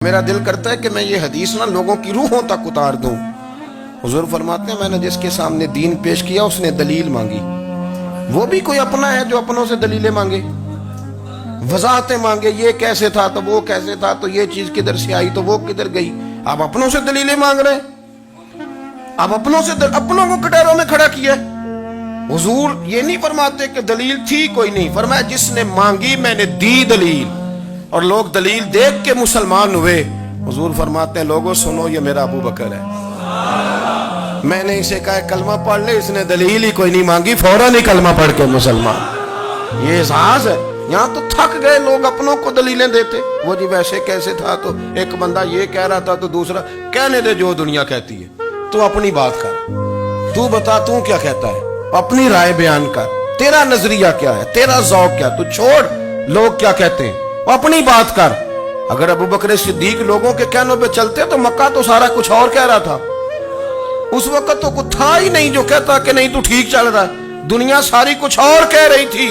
میرا دل کرتا ہے کہ میں یہ حدیث نہ لوگوں کی روحوں تک اتار دوں۔ حضور فرماتے ہیں میں نے جس کے سامنے دین پیش کیا اس نے دلیل مانگی، وہ بھی کوئی اپنا ہے جو اپنوں سے دلیلیں مانگے، وضاحتیں مانگے، یہ کیسے تھا تو وہ کیسے تھا تو یہ چیز کدھر سے آئی تو وہ کدھر گئی۔ آپ اپنوں سے دلیلیں مانگ رہے ہیں، آپ اپنوں کو کٹہروں میں کھڑا کیا ہے۔ حضور یہ نہیں فرماتے کہ دلیل تھی کوئی نہیں، فرمایا جس نے مانگی میں نے دی دلیل، اور لوگ دلیل دیکھ کے مسلمان ہوئے۔ حضور فرماتے ہیں لوگوں سنو یہ میرا ابو بکر ہے، میں نے اسے کہا کلمہ پڑھ لے، اس نے دلیل ہی کوئی نہیں مانگی، فوراً ہی کلمہ پڑھ کے مسلمان۔ یہ احساس ہے۔ یہاں تو تھک گئے لوگ اپنوں کو دلیلیں دیتے، وہ جی ویسے کیسے تھا تو ایک بندہ یہ کہہ رہا تھا تو دوسرا کہنے دے جو دنیا کہتی ہے، تو اپنی بات کر، تو بتا تو کیا کہتا ہے، اپنی رائے بیان کر، تیرا نظریہ کیا ہے، تیرا ذوق کیا، تو چھوڑ لوگ کیا کہتے ہیں، اپنی بات کر۔ اگر ابو بکر صدیق لوگوں کے کہنوں پہ چلتے تو مکہ تو سارا کچھ اور کہہ رہا تھا، اس وقت تو کچھ تھا ہی نہیں جو کہتا کہ نہیں تو ٹھیک چل رہا ہے، دنیا ساری کچھ اور کہہ رہی تھی،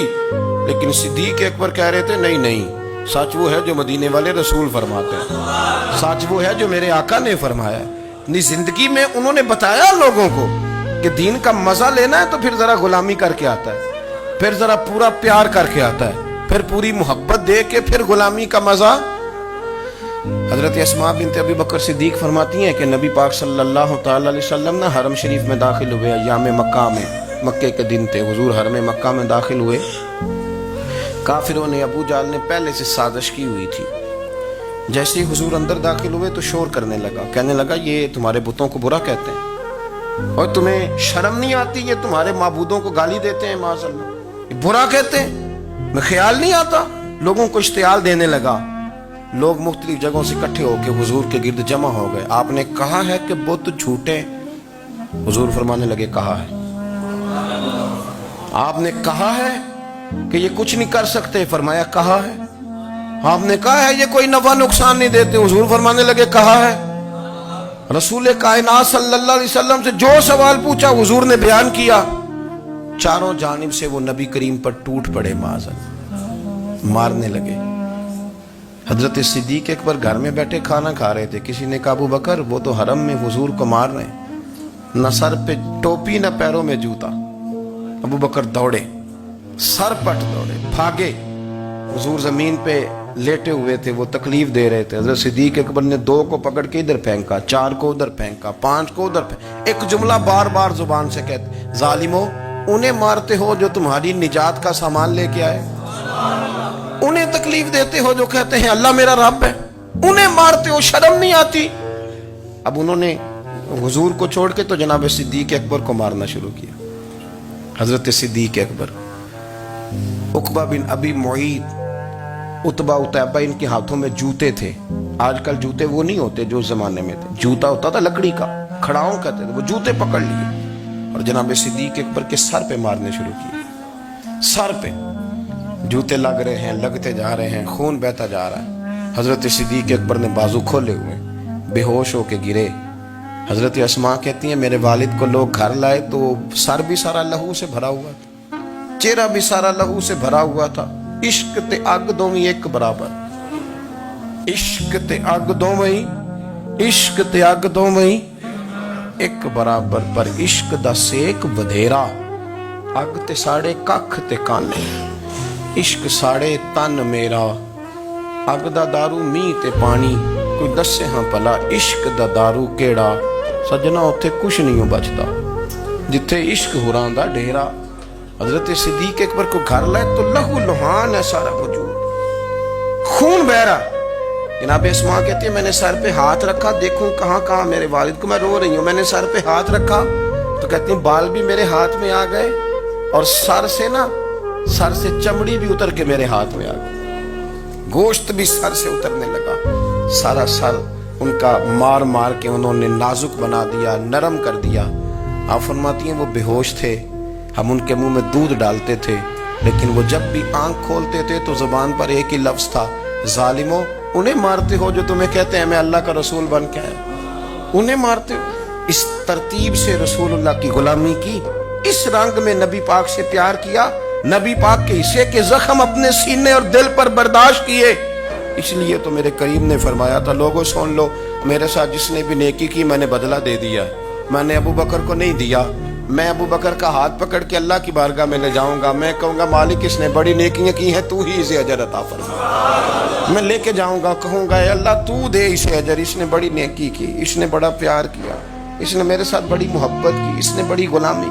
لیکن صدیق اکبر کہہ رہے تھے نہیں نہیں، سچ وہ ہے جو مدینے والے رسول فرماتے ہیں، سچ وہ ہے جو میرے آقا نے فرمایا ہے۔ اپنی زندگی میں انہوں نے بتایا لوگوں کو کہ دین کا مزہ لینا ہے تو پھر ذرا غلامی کر کے آتا ہے، پھر ذرا پورا پیار کر کے آتا ہے، پھر پوری محبت دے کے پھر غلامی کا مزہ۔ حضرت اسماء بنت ابی بکر صدیق فرماتی ہیں کہ نبی پاک صلی اللہ تعالی علیہ وسلم نہ حرم شریف میں داخل ہوئے، ایام مکہ میں، مکے کے دن تھے، حضور حرم مکہ میں داخل ہوئے، کافروں نے، ابو جہل نے پہلے سے سازش کی ہوئی تھی۔ جیسے ہی حضور اندر داخل ہوئے تو شور کرنے لگا، کہنے لگا یہ تمہارے بتوں کو برا کہتے ہیں اور تمہیں شرم نہیں آتی، یہ تمہارے معبودوں کو گالی دیتے ہیں، معاذ اللہ یہ برا کہتے ہیں، میں خیال نہیں آتا۔ لوگوں کو اشتعال دینے لگا، لوگ مختلف جگہوں سے اکٹھے ہو کے حضور کے گرد جمع ہو گئے۔ آپ نے کہا ہے کہ بت جھوٹے؟ حضور فرمانے لگے کہا ہے۔ آپ نے کہا ہے کہ یہ کچھ نہیں کر سکتے؟ فرمایا کہا ہے۔ آپ نے کہا ہے یہ کوئی نفع نقصان نہیں دیتے؟ حضور فرمانے لگے کہا ہے۔ رسول کائنات صلی اللہ علیہ وسلم سے جو سوال پوچھا حضور نے بیان کیا، چاروں جانب سے وہ نبی کریم پر ٹوٹ پڑے، معاذ مارنے لگے۔ حضرت صدیق اکبر گھر میں بیٹھے کھانا کھا رہے تھے، کسی نے کہا ابو بکر وہ تو حرم میں حضور کو مار رہے ہیں، نہ سر پہ ٹوپی نہ پیروں میں جوتا۔ ابو بکر دوڑے، سر پٹ دوڑے، بھاگے۔ حضور زمین پہ لیٹے ہوئے تھے، وہ تکلیف دے رہے تھے۔ حضرت صدیق اکبر نے 2 کو پکڑ کے ادھر پھینکا، 4 کو ادھر پھینکا، 5 کو ادھر پھینکا، ایک جملہ بار بار زبان سے کہتے ظالمو انہیں مارتے ہو جو تمہاری نجات کا سامان لے کے آئے، انہیں تکلیف دیتے ہو جو کہتے ہیں اللہ میرا رب ہے، انہیں مارتے ہو، شرم نہیں آتی؟ اب انہوں نے حضور کو چھوڑ کے تو جناب صدیق اکبر کو مارنا شروع کیا۔ حضرت صدیق اکبر، عقبہ بن ابی معیط، عتبہ عتیبہ ان کے ہاتھوں میں جوتے تھے۔ آج کل جوتے وہ نہیں ہوتے جو اس زمانے میں تھے، جوتا ہوتا تھا لکڑی کا، کھڑاؤں کہتے تھے، وہ جوتے پکڑ لیے اور جناب صدیق اکبر کے سر پہ مارنے شروع کیے۔ سر پہ جوتے لگ رہے ہیں، لگتے جا رہے ہیں، خون بہتا جا رہا ہے۔ حضرت صدیق اکبر نے بازو کھولے ہوئے، بے ہوش ہو کے گرے۔ حضرت اسماء کہتی ہیں میرے والد کو لوگ گھر لائے تو سر بھی سارا لہو سے بھرا ہوا تھا، چہرہ بھی سارا لہو سے بھرا ہوا تھا۔ عشق تے اگ دوویں ایک برابر، عشق تے اگ دوویں، عشق تے اگ دوویں ایک برابر، پر عشق دا سیک ودھیرا، اگ تے ساڑے ککھ تے کانے، عشق ساڑے تن میرا، اگ دا دارو می تے پانی، کوئی دسے ہاں پلا عشق دا دارو کیڑا، سجنا اتھے کچھ نہیں بچتا جتھے عشق ہوراں دا ڈیرا۔ حضرت صدیق اکبر کو گھر لائے تو لہو لہان ہے سارا وجود، خون بہ رہا۔ جناب اسماء کہتی ہے میں نے سر پہ ہاتھ رکھا، دیکھوں کہاں کہاں میرے والد کو، میں رو رہی ہوں، میں نے سر پہ ہاتھ رکھا تو کہتی ہیں بال بھی میرے ہاتھ میں آ گئے اور سر سے چمڑی بھی اتر کے میرے ہاتھ میں آ گئی، گوشت بھی سر سے اترنے لگا، سارا سر ان کا مار مار کے انہوں نے نازک بنا دیا، نرم کر دیا۔ آپ فرماتی ہیں وہ بے ہوش تھے، ہم ان کے منہ میں دودھ ڈالتے تھے، لیکن وہ جب بھی آنکھ کھولتے تھے تو زبان پر ایک ہی لفظ تھا، ظالمو انہیں مارتے ہو جو تمہیں کہتے ہیں میں اللہ کا رسول بن کے آیا، انہیں مارتے ہو۔ اس ترتیب سے رسول اللہ کی غلامی کی، اس رنگ میں نبی پاک سے پیار کیا، نبی پاک کے حصے کے زخم اپنے سینے اور دل پر برداشت کیے، اس لیے تو میرے کریم نے فرمایا تھا لوگوں سن لو میرے ساتھ جس نے بھی نیکی کی میں نے بدلہ دے دیا ہے. میں نے ابو بکر کو نہیں دیا. میں ابو بکر کا ہاتھ پکڑ کے اللہ کی بارگاہ میں لے جاؤں گا. میں کہوں گا مالک اس نے بڑی نیکیاں کی ہیں تو ہی اسے اجر عطا فرما. میں لے کے جاؤں گا کہوں گا اے اللہ تو دے اسے اجر. اس نے بڑی نیکی کی, اس نے بڑا پیار کیا, اس نے میرے ساتھ بڑی محبت کی, اس نے بڑی غلامی